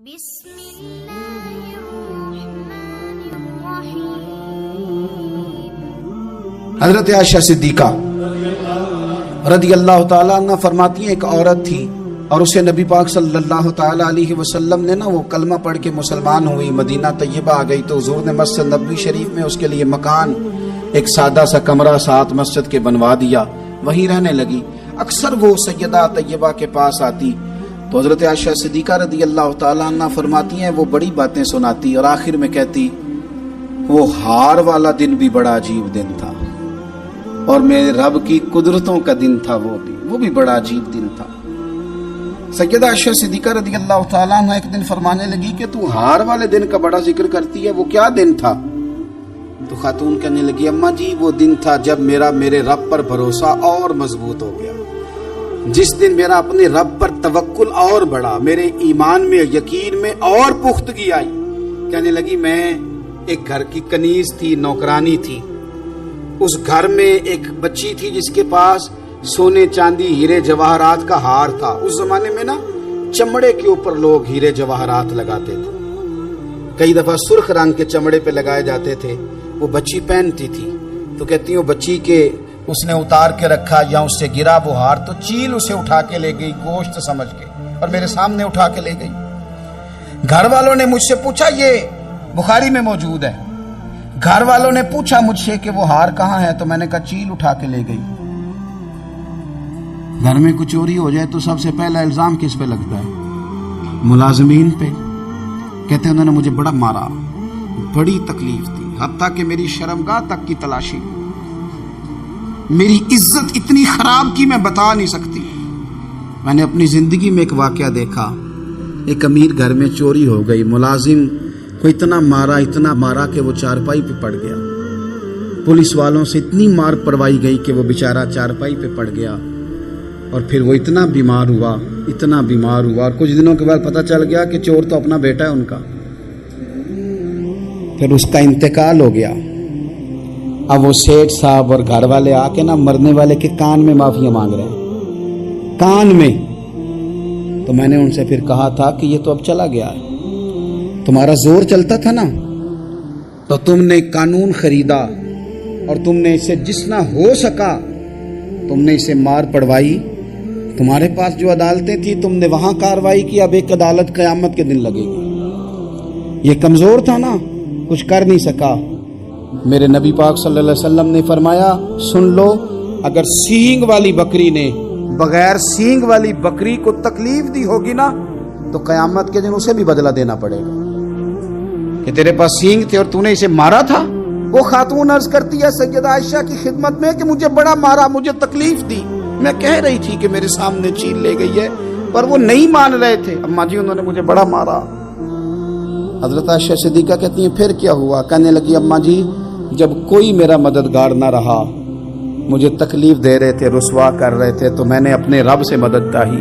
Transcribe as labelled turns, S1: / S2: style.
S1: بسم اللہ الرحمن الرحیم۔
S2: حضرت عائشہ صدیقہ رضی اللہ تعالیٰ عنہ فرماتی ہیں ایک عورت تھی اور اسے نبی پاک صلی اللہ تعالیٰ علیہ وسلم نے وہ کلمہ پڑھ کے مسلمان ہوئی، مدینہ طیبہ آ گئی تو حضور نے مسجد نبوی شریف میں اس کے لیے مکان، ایک سادہ سا کمرہ ساتھ مسجد کے بنوا دیا، وہیں رہنے لگی۔ اکثر وہ سیدہ طیبہ کے پاس آتی تو حضرت عائشہ صدیقہ رضی اللہ تعالیٰ عنہ فرماتی ہیں وہ بڑی باتیں سناتی اور آخر میں کہتی وہ ہار والا دن بھی بڑا عجیب دن تھا اور میرے رب کی قدرتوں کا دن تھا، وہ بھی بڑا عجیب دن تھا۔ سیدہ عائشہ صدیقہ رضی اللہ تعالیٰ عنہ ایک دن فرمانے لگی کہ تو ہار والے دن کا بڑا ذکر کرتی ہے، وہ کیا دن تھا؟ تو خاتون کہنے لگی اماں جی وہ دن تھا جب میرے رب پر بھروسہ اور مضبوط ہو گیا، جس دن میرا اپنے رب پر توکل اور بڑھا، میرے ایمان میں یقین میں اور پختگی آئی۔ کہنے لگی میں ایک گھر کی کنیز تھی، نوکرانی تھی، اس گھر میں ایک بچی تھی جس کے پاس سونے چاندی ہیرے جواہرات کا ہار تھا۔ اس زمانے میں چمڑے کے اوپر لوگ ہیرے جواہرات لگاتے تھے، کئی دفعہ سرخ رنگ کے چمڑے پہ لگائے جاتے تھے، وہ بچی پہنتی تھی تو کہتی ہوں بچی کے اس نے اتار کے رکھا یا اس سے گرا وہ ہار تو چیل اسے اٹھا کے لے گئی گوشت سمجھ کے اور میرے سامنے اٹھا کے لے گئی۔ گھر والوں نے مجھ سے پوچھا، یہ بخاری میں موجود ہے، گھر والوں نے پوچھا مجھ سے کہ وہ ہار کہاں ہے تو میں نے کہا چیل اٹھا کے لے گئی۔ گھر میں کچھ چوری ہو جائے تو سب سے پہلا الزام کس پہ لگتا ہے؟ ملازمین پہ۔ کہتے ہیں انہوں نے مجھے بڑا مارا، بڑی تکلیف تھی، حتیٰ کہ میری شرمگاہ تک کی تلاشی، میری عزت اتنی خراب کی میں بتا نہیں سکتی۔ میں نے اپنی زندگی میں ایک واقعہ دیکھا، ایک امیر گھر میں چوری ہو گئی، ملازم کو اتنا مارا کہ وہ چارپائی پہ پڑ گیا، پولیس والوں سے اتنی مار پڑوائی گئی کہ وہ بیچارہ چارپائی پہ پڑ گیا اور پھر وہ اتنا بیمار ہوا اور کچھ دنوں کے بعد پتہ چل گیا کہ چور تو اپنا بیٹا ہے ان کا، پھر اس کا انتقال ہو گیا۔ اب وہ سیٹ صاحب اور گھر والے آ کے مرنے والے کے کان میں معافی مانگ رہے ہیں، کان میں۔ تو میں نے ان سے پھر کہا تھا کہ یہ تو اب چلا گیا ہے، تمہارا زور چلتا تھا تو تم نے قانون خریدا اور تم نے اسے جتنا ہو سکا تم نے اسے مار پڑوائی، تمہارے پاس جو عدالتیں تھی تم نے وہاں کاروائی کی، اب ایک عدالت قیامت کے دن لگے گی۔ یہ کمزور تھا کچھ کر نہیں سکا۔ میرے نبی پاک صلی اللہ علیہ وسلم نے فرمایا سن لو، اگر سینگ والی بکری نے بغیر سینگ والی بکری کو تکلیف دی ہوگی تو قیامت کے دن اسے بھی بدلہ دینا پڑے گا کہ تیرے پاس سینگ تھے اور تو نے اسے مارا تھا۔ وہ خاتون عرض کرتی ہے سیدہ عائشہ کی خدمت میں کہ مجھے بڑا مارا، مجھے تکلیف دی، میں کہہ رہی تھی کہ میرے سامنے چیل لے گئی ہے پر وہ نہیں مان رہے تھے، اماں جی انہوں نے مجھے بڑا مارا۔ حضرت عائشہ صدیقہ کہتی ہیں پھر کیا ہوا؟ کہنے لگی اماں جی جب کوئی میرا مددگار نہ رہا، مجھے تکلیف دے رہے تھے، رسوا کر رہے تھے، تو میں نے اپنے رب سے مدد چاہی،